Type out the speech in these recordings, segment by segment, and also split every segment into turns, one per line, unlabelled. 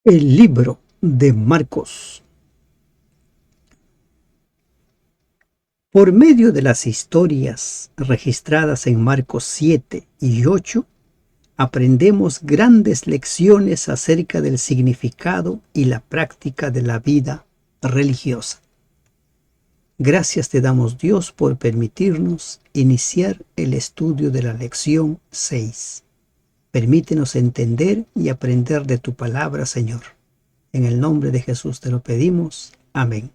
El libro de Marcos. Por medio de las historias registradas en Marcos 7 y 8, aprendemos grandes lecciones acerca del significado y la práctica de la vida religiosa. Gracias te damos, Dios, por permitirnos iniciar el estudio de la lección 6. Permítenos entender y aprender de tu palabra, Señor. En el nombre de Jesús te lo pedimos. Amén.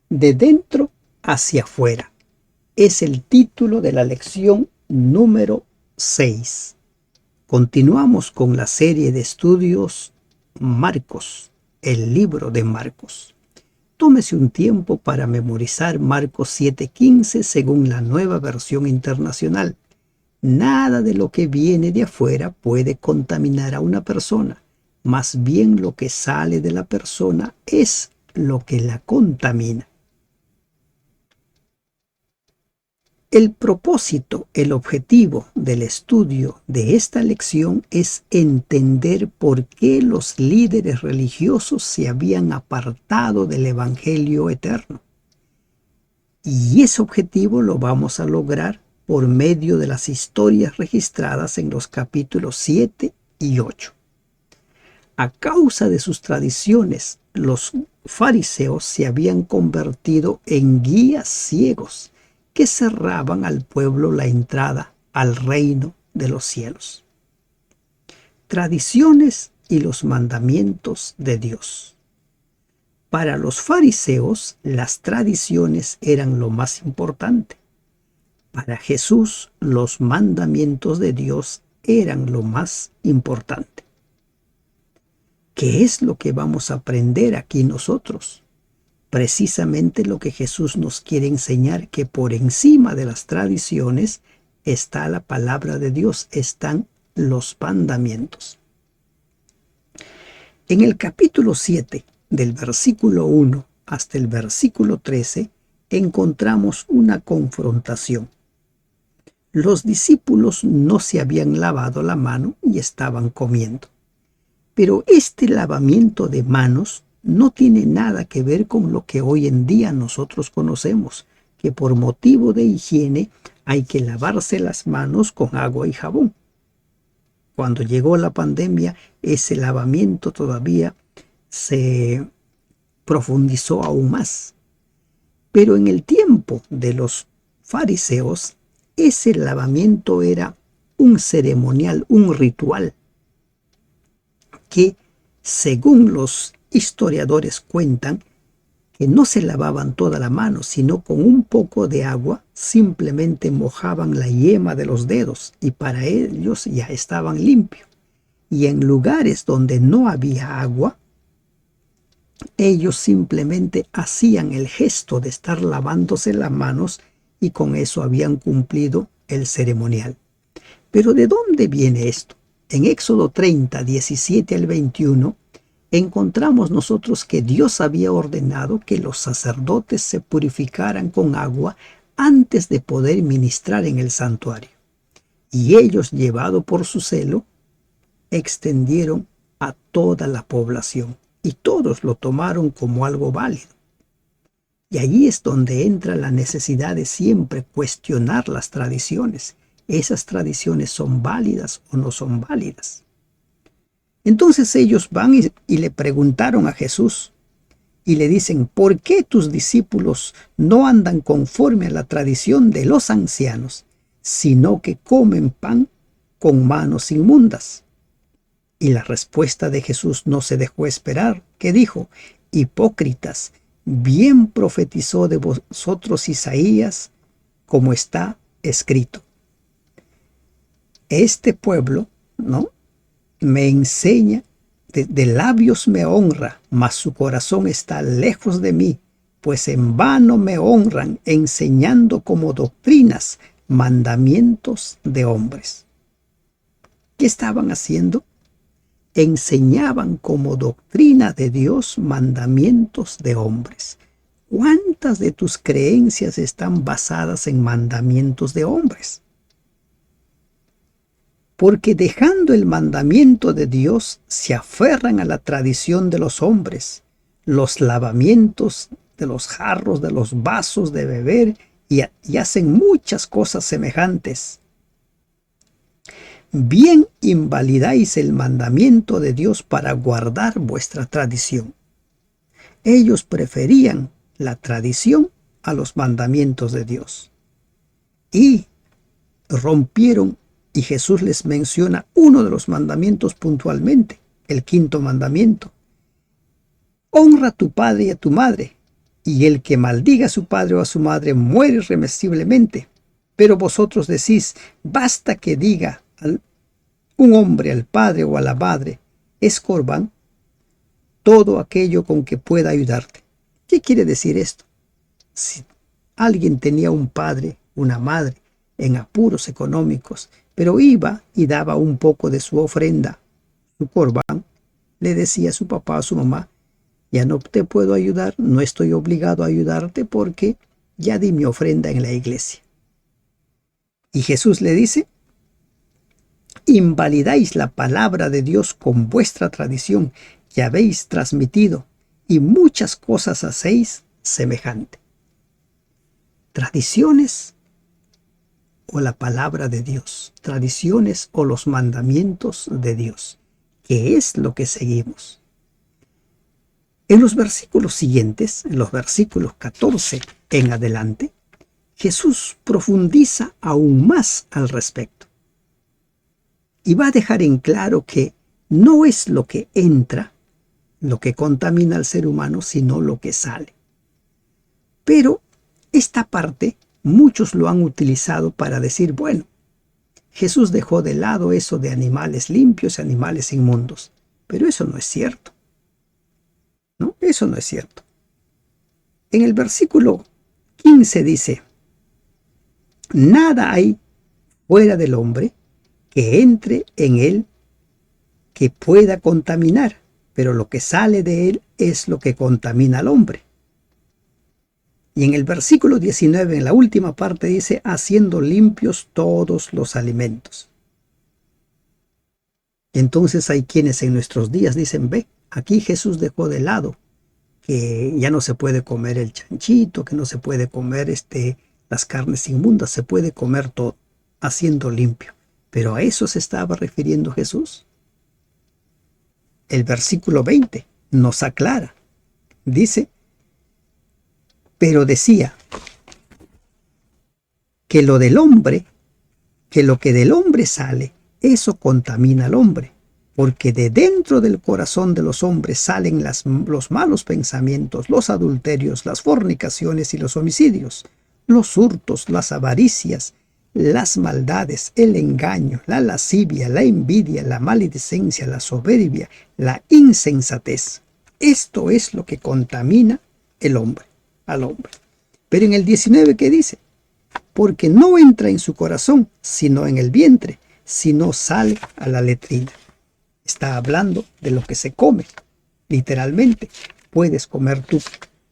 De dentro hacia afuera es el título de la lección número 6. Continuamos con la serie de estudios Marcos, el libro de Marcos. Tómese un tiempo para memorizar Marcos 7:15 según la Nueva Versión Internacional. Nada de lo que viene de afuera puede contaminar a una persona. Más bien lo que sale de la persona es lo que la contamina. El propósito, el objetivo del estudio de esta lección es entender por qué los líderes religiosos se habían apartado del Evangelio eterno. Y ese objetivo lo vamos a lograr por medio de las historias registradas en los capítulos 7 y 8. A causa de sus tradiciones, los fariseos se habían convertido en guías ciegos que cerraban al pueblo la entrada al reino de los cielos. Tradiciones y los mandamientos de Dios. Para los fariseos, las tradiciones eran lo más importante. Para Jesús, los mandamientos de Dios eran lo más importante. ¿Qué es lo que vamos a aprender aquí nosotros? Precisamente lo que Jesús nos quiere enseñar, que por encima de las tradiciones está la palabra de Dios, están los mandamientos. En el capítulo 7, del versículo 1 hasta el versículo 13, encontramos una confrontación. Los discípulos no se habían lavado la mano y estaban comiendo. Pero este lavamiento de manos no tiene nada que ver con lo que hoy en día nosotros conocemos, que por motivo de higiene hay que lavarse las manos con agua y jabón. Cuando llegó la pandemia, ese lavamiento todavía se profundizó aún más. Pero en el tiempo de los fariseos, ese lavamiento era un ceremonial, un ritual, que según los historiadores cuentan, que no se lavaban toda la mano, sino con un poco de agua, simplemente mojaban la yema de los dedos y para ellos ya estaban limpios. Y en lugares donde no había agua, ellos simplemente hacían el gesto de estar lavándose las manos y con eso habían cumplido el ceremonial. Pero ¿de dónde viene esto? En Éxodo 30, 17 al 21, encontramos nosotros que Dios había ordenado que los sacerdotes se purificaran con agua antes de poder ministrar en el santuario. Y ellos, llevados por su celo, extendieron a toda la población y todos lo tomaron como algo válido. Y allí es donde entra la necesidad de siempre cuestionar las tradiciones. ¿Esas tradiciones son válidas o no son válidas? Entonces ellos van y le preguntaron a Jesús y le dicen, ¿por qué tus discípulos no andan conforme a la tradición de los ancianos, sino que comen pan con manos inmundas? Y la respuesta de Jesús no se dejó esperar, que dijo, hipócritas, bien profetizó de vosotros Isaías, como está escrito. Este pueblo, ¿no?, me enseña, de labios me honra, mas su corazón está lejos de mí, pues en vano me honran, enseñando como doctrinas mandamientos de hombres. ¿Qué estaban haciendo? Enseñaban como doctrina de Dios mandamientos de hombres. ¿Cuántas de tus creencias están basadas en mandamientos de hombres? porque dejando el mandamiento de Dios se aferran a la tradición de los hombres, los lavamientos de los jarros, de los vasos de beber, y hacen muchas cosas semejantes. Bien invalidáis el mandamiento de Dios para guardar vuestra tradición. Ellos preferían la tradición a los mandamientos de Dios. Y rompieron, y Jesús les menciona uno de los mandamientos puntualmente, el quinto mandamiento. Honra a tu padre y a tu madre, y el que maldiga a su padre o a su madre muere irremisiblemente. Pero vosotros decís, basta que diga un hombre al padre o a la madre, es corbán, todo aquello con que pueda ayudarte. ¿Qué quiere decir esto? Si alguien tenía un padre, una madre, en apuros económicos, pero iba y daba un poco de su ofrenda, su corbán, le decía a su papá o a su mamá, ya no te puedo ayudar, no estoy obligado a ayudarte porque ya di mi ofrenda en la iglesia. Y Jesús le dice, invalidáis la palabra de Dios con vuestra tradición que habéis transmitido, y muchas cosas hacéis semejante. Tradiciones o la palabra de Dios, tradiciones o los mandamientos de Dios. ¿Qué es lo que seguimos? En los versículos siguientes, en los versículos 14 en adelante, Jesús profundiza aún más al respecto. Y va a dejar en claro que no es lo que entra lo que contamina al ser humano, sino lo que sale. Pero esta parte muchos lo han utilizado para decir, bueno, Jesús dejó de lado eso de animales limpios y animales inmundos. Pero eso no es cierto. ¿No? Eso no es cierto. En el versículo 15 dice, nada hay fuera del hombre que entre en él que pueda contaminar, pero lo que sale de él es lo que contamina al hombre. Y en el versículo 19, en la última parte, dice, haciendo limpios todos los alimentos. Entonces hay quienes en nuestros días dicen, ve, aquí Jesús dejó de lado que ya no se puede comer el chanchito, que no se puede comer las carnes inmundas, se puede comer todo, haciendo limpio. ¿Pero a eso se estaba refiriendo Jesús? El versículo 20 nos aclara. Dice, pero decía que lo del hombre, que lo que del hombre sale, eso contamina al hombre, porque de dentro del corazón de los hombres salen los malos pensamientos, los adulterios, las fornicaciones y los homicidios, los hurtos, las avaricias, las maldades, el engaño, la lascivia, la envidia, la maledicencia, la soberbia, la insensatez. Esto es lo que contamina al hombre. Pero en el 19, ¿qué dice? Porque no entra en su corazón, sino en el vientre, sino sale a la letrina. Está hablando de lo que se come, literalmente. Puedes comer tu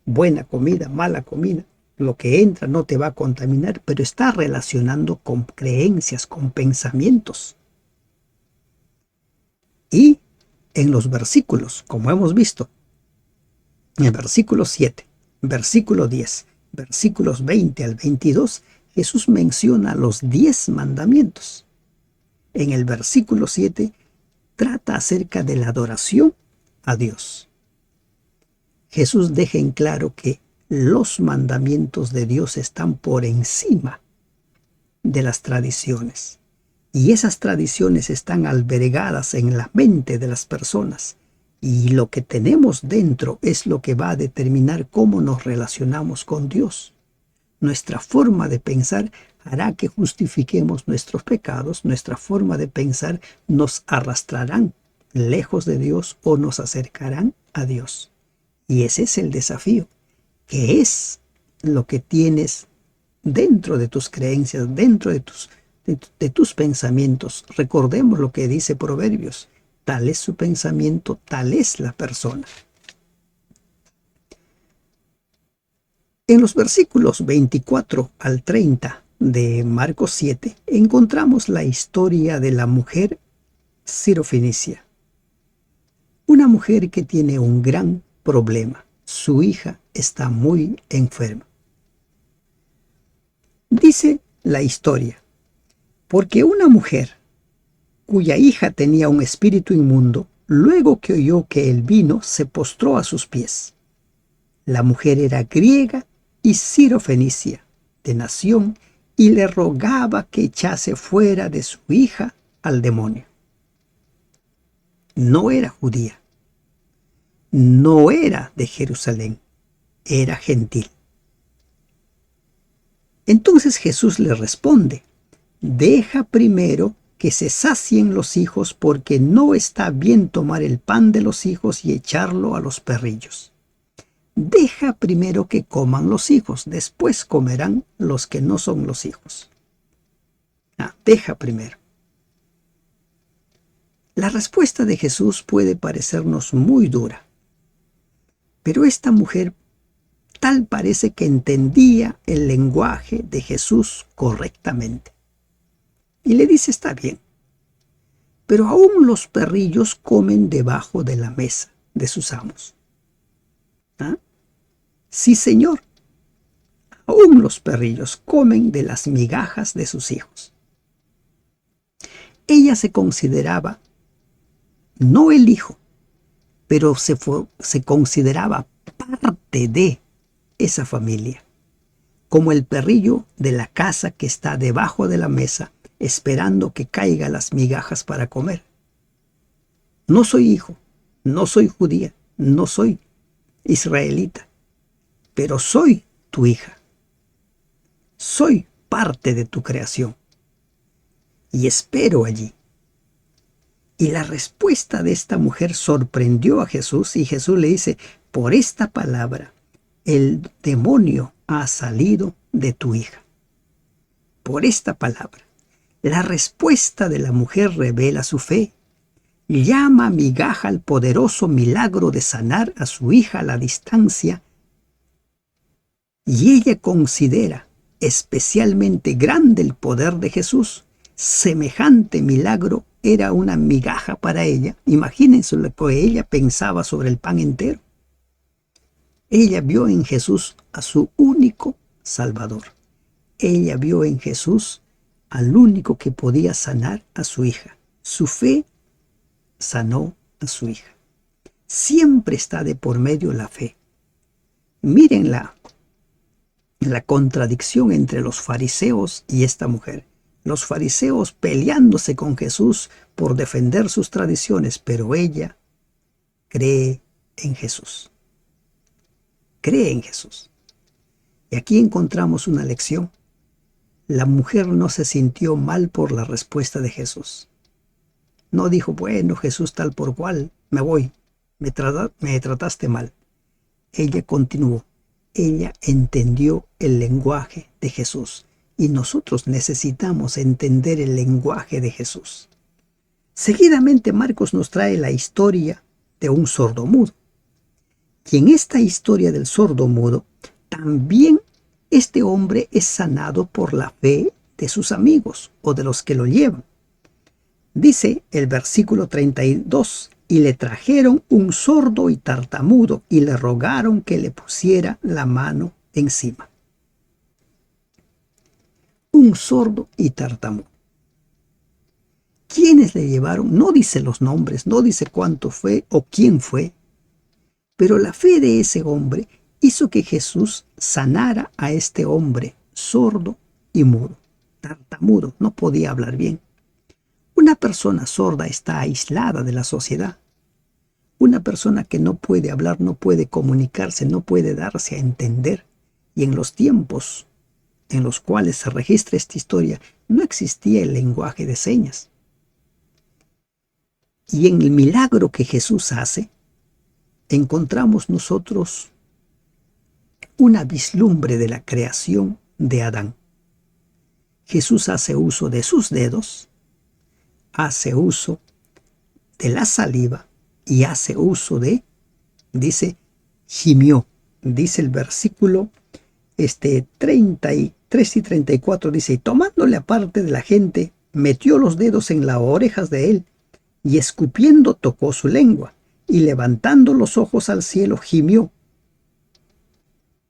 buena comida, mala comida. Lo que entra no te va a contaminar, pero está relacionando con creencias, con pensamientos. Y en los versículos, como hemos visto, en el versículo 7, versículo 10, versículos 20 al 22, Jesús menciona los 10 mandamientos. En el versículo 7 trata acerca de la adoración a Dios. Jesús deja en claro que los mandamientos de Dios están por encima de las tradiciones. Y esas tradiciones están albergadas en la mente de las personas. Y lo que tenemos dentro es lo que va a determinar cómo nos relacionamos con Dios. Nuestra forma de pensar hará que justifiquemos nuestros pecados. Nuestra forma de pensar nos arrastrarán lejos de Dios o nos acercarán a Dios. Y ese es el desafío. ¿Qué es lo que tienes dentro de tus creencias, dentro de tus pensamientos? Recordemos lo que dice Proverbios. Tal es su pensamiento, tal es la persona. En los versículos 24 al 30 de Marcos 7 encontramos la historia de la mujer sirofenicia. Una mujer que tiene un gran problema. Su hija está muy enferma. Dice la historia, porque una mujer cuya hija tenía un espíritu inmundo, luego que oyó que él vino, se postró a sus pies. La mujer era griega y sirofenicia, de nación, y le rogaba que echase fuera de su hija al demonio. No era judía, no era de Jerusalén, era gentil. Entonces Jesús le responde, deja primero que se sacien los hijos, porque no está bien tomar el pan de los hijos y echarlo a los perrillos. Deja primero que coman los hijos, después comerán los que no son los hijos. Deja primero. La respuesta de Jesús puede parecernos muy dura, pero esta mujer tal parece que entendía el lenguaje de Jesús correctamente. Y le dice, está bien, pero aún los perrillos comen debajo de la mesa de sus amos. Sí, Señor, aún los perrillos comen de las migajas de sus hijos. Ella se consideraba no el hijo, pero se consideraba parte de esa familia, como el perrillo de la casa que está debajo de la mesa esperando que caigan las migajas para comer. No soy hijo, no soy judía, no soy israelita, pero soy tu hija. Soy parte de tu creación y espero allí. Y la respuesta de esta mujer sorprendió a Jesús, y Jesús le dice, por esta palabra el demonio ha salido de tu hija. Por esta palabra. La respuesta de la mujer revela su fe. Llama migaja al poderoso milagro de sanar a su hija a la distancia, y ella considera especialmente grande el poder de Jesús. Semejante milagro era una migaja para ella. Imagínense lo que ella pensaba sobre el pan entero. Ella vio en Jesús a su único Salvador. Ella vio en Jesús al único que podía sanar a su hija. Su fe sanó a su hija. Siempre está de por medio la fe. Miren la contradicción entre los fariseos y esta mujer. Los fariseos peleándose con Jesús por defender sus tradiciones, pero ella cree en Jesús. Cree en Jesús. Y aquí encontramos una lección. La mujer no se sintió mal por la respuesta de Jesús. No dijo, bueno, Jesús tal por cual, me voy, me trataste mal. Ella continuó. Ella entendió el lenguaje de Jesús. Y nosotros necesitamos entender el lenguaje de Jesús. Seguidamente Marcos nos trae la historia de un sordomudo. Y en esta historia del sordomudo, también este hombre es sanado por la fe de sus amigos o de los que lo llevan. Dice el versículo 32, y le trajeron un sordo y tartamudo y le rogaron que le pusiera la mano encima. Un sordo y tartamudo. ¿Quiénes le llevaron? No dice los nombres, no dice cuánto fue o quién fue, pero la fe de ese hombre hizo que Jesús sanara a este hombre sordo y mudo, tartamudo, no podía hablar bien. Una persona sorda está aislada de la sociedad. Una persona que no puede hablar, no puede comunicarse, no puede darse a entender. Y en los tiempos en los cuales se registra esta historia, no existía el lenguaje de señas. Y en el milagro que Jesús hace, encontramos nosotros una vislumbre de la creación de Adán. Jesús hace uso de sus dedos, hace uso de la saliva y hace uso de, dice, gimió. Dice el versículo 33 3:34 dice: y tomándole aparte de la gente, metió los dedos en las orejas de él, y escupiendo tocó su lengua, y levantando los ojos al cielo gimió,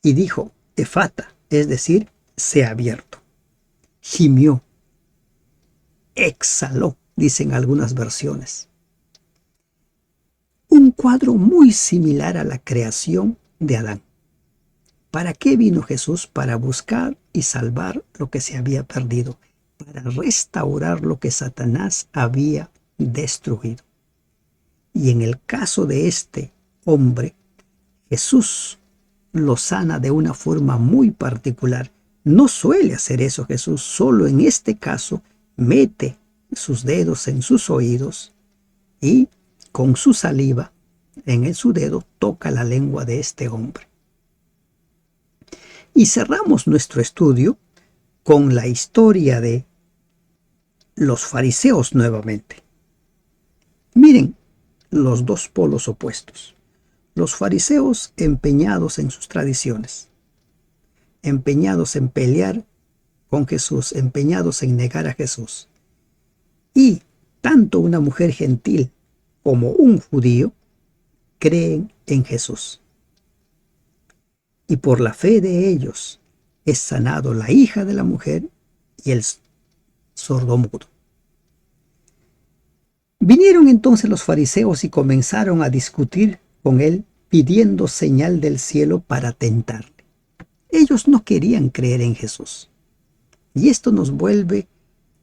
y dijo: Efata, es decir, sea abierto. Gimió, exhaló, dicen algunas versiones. Un cuadro muy similar a la creación de Adán. ¿Para qué vino Jesús? Para buscar y salvar lo que se había perdido, para restaurar lo que Satanás había destruido. Y en el caso de este hombre, Jesús lo sana de una forma muy particular. No suele hacer eso Jesús, solo en este caso mete sus dedos en sus oídos y con su saliva en su dedo toca la lengua de este hombre. Y cerramos nuestro estudio con la historia de los fariseos nuevamente. Miren los dos polos opuestos. Los fariseos empeñados en sus tradiciones, empeñados en pelear con Jesús, empeñados en negar a Jesús. Y tanto una mujer gentil como un judío creen en Jesús. Y por la fe de ellos es sanado la hija de la mujer y el sordomudo. Vinieron entonces los fariseos y comenzaron a discutir con él, pidiendo señal del cielo para tentarle. Ellos no querían creer en Jesús. Y esto nos vuelve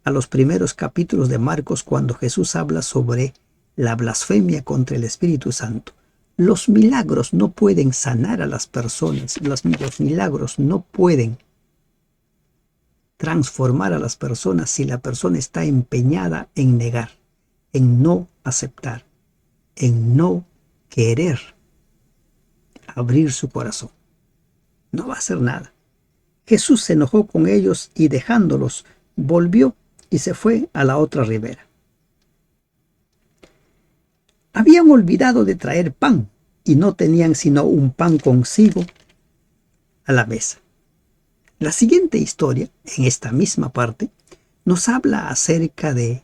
a los primeros capítulos de Marcos, cuando Jesús habla sobre la blasfemia contra el Espíritu Santo. Los milagros no pueden sanar a las personas. Los milagros no pueden transformar a las personas si la persona está empeñada en negar, en no aceptar, en no querer abrir su corazón. No va a hacer nada. Jesús se enojó con ellos y dejándolos, volvió y se fue a la otra ribera. Habían olvidado de traer pan y no tenían sino un pan consigo a la mesa. La siguiente historia, en esta misma parte, nos habla acerca de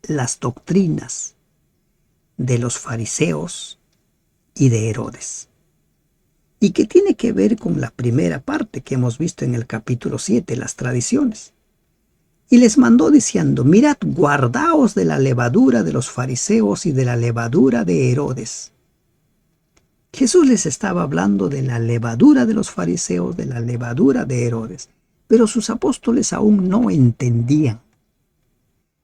las doctrinas de los fariseos y de Herodes, y que tiene que ver con la primera parte que hemos visto en el capítulo 7, las tradiciones. Y les mandó diciendo: mirad, guardaos de la levadura de los fariseos y de la levadura de Herodes. Jesús les estaba hablando de la levadura de los fariseos, de la levadura de Herodes, pero sus apóstoles aún no entendían.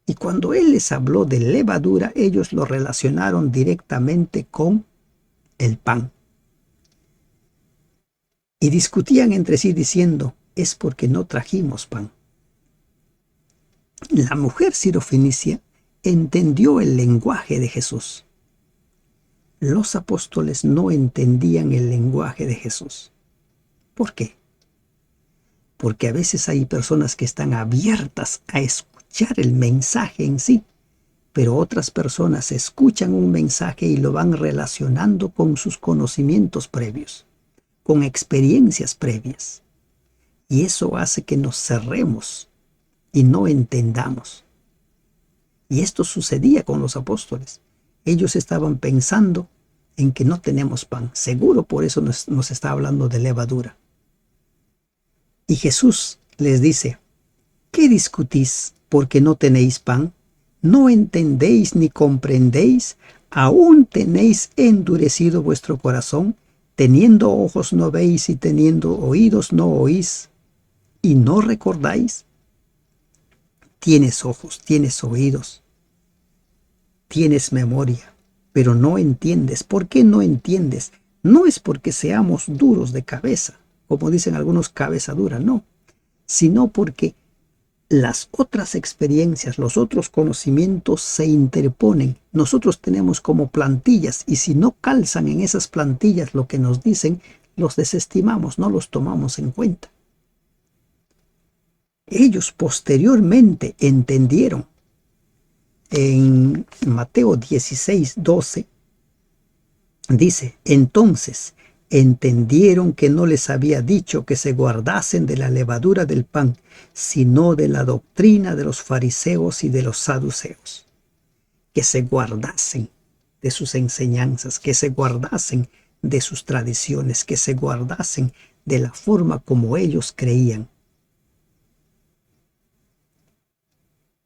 Y cuando Él les habló de levadura, ellos lo relacionaron directamente con el pan. Y discutían entre sí diciendo: es porque no trajimos pan. La mujer sirofenicia entendió el lenguaje de Jesús. Los apóstoles no entendían el lenguaje de Jesús. ¿Por qué? Porque a veces hay personas que están abiertas a escuchar el mensaje en sí, pero otras personas escuchan un mensaje y lo van relacionando con sus conocimientos previos, con experiencias previas. Y eso hace que nos cerremos y no entendamos. Y esto sucedía con los apóstoles. Ellos estaban pensando en que no tenemos pan. Seguro por eso nos está hablando de levadura. Y Jesús les dice: ¿qué discutís porque no tenéis pan? ¿No entendéis ni comprendéis? ¿Aún tenéis endurecido vuestro corazón? Teniendo ojos no veis y teniendo oídos no oís, ¿y no recordáis? Tienes ojos, tienes oídos, tienes memoria, pero no entiendes. ¿Por qué no entiendes? No es porque seamos duros de cabeza, como dicen algunos, cabeza dura, no, sino porque las otras experiencias, los otros conocimientos se interponen. Nosotros tenemos como plantillas, y si no calzan en esas plantillas lo que nos dicen, los desestimamos, no los tomamos en cuenta. Ellos posteriormente entendieron. En Mateo 16:12 dice: entonces Entendieron que no les había dicho que se guardasen de la levadura del pan, sino de la doctrina de los fariseos y de los saduceos. Que se guardasen de sus enseñanzas, que se guardasen de sus tradiciones, que se guardasen de la forma como ellos creían.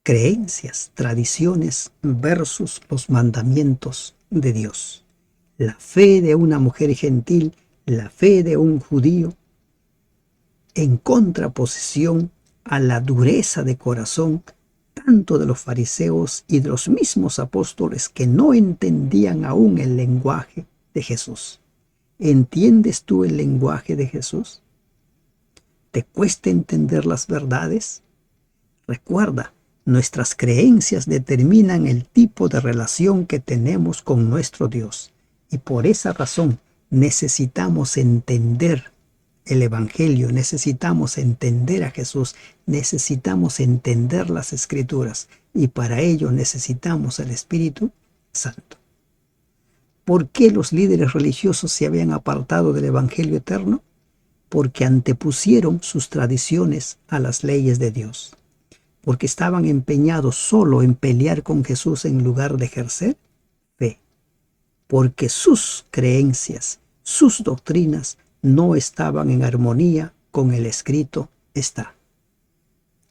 Creencias, tradiciones versus los mandamientos de Dios. La fe de una mujer gentil, la fe de un judío, en contraposición a la dureza de corazón tanto de los fariseos y de los mismos apóstoles que no entendían aún el lenguaje de Jesús. ¿Entiendes tú el lenguaje de Jesús? ¿Te cuesta entender las verdades? Recuerda, nuestras creencias determinan el tipo de relación que tenemos con nuestro Dios, y por esa razón necesitamos entender el Evangelio, necesitamos entender a Jesús, necesitamos entender las Escrituras, y para ello necesitamos el Espíritu Santo. ¿Por qué los líderes religiosos se habían apartado del Evangelio eterno? Porque antepusieron sus tradiciones a las leyes de Dios. Porque estaban empeñados solo en pelear con Jesús en lugar de ejercer fe. Porque sus creencias, sus doctrinas no estaban en armonía con el escrito está.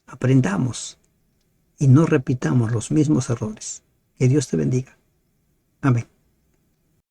Aprendamos y no repitamos los mismos errores. Que Dios te bendiga. Amén.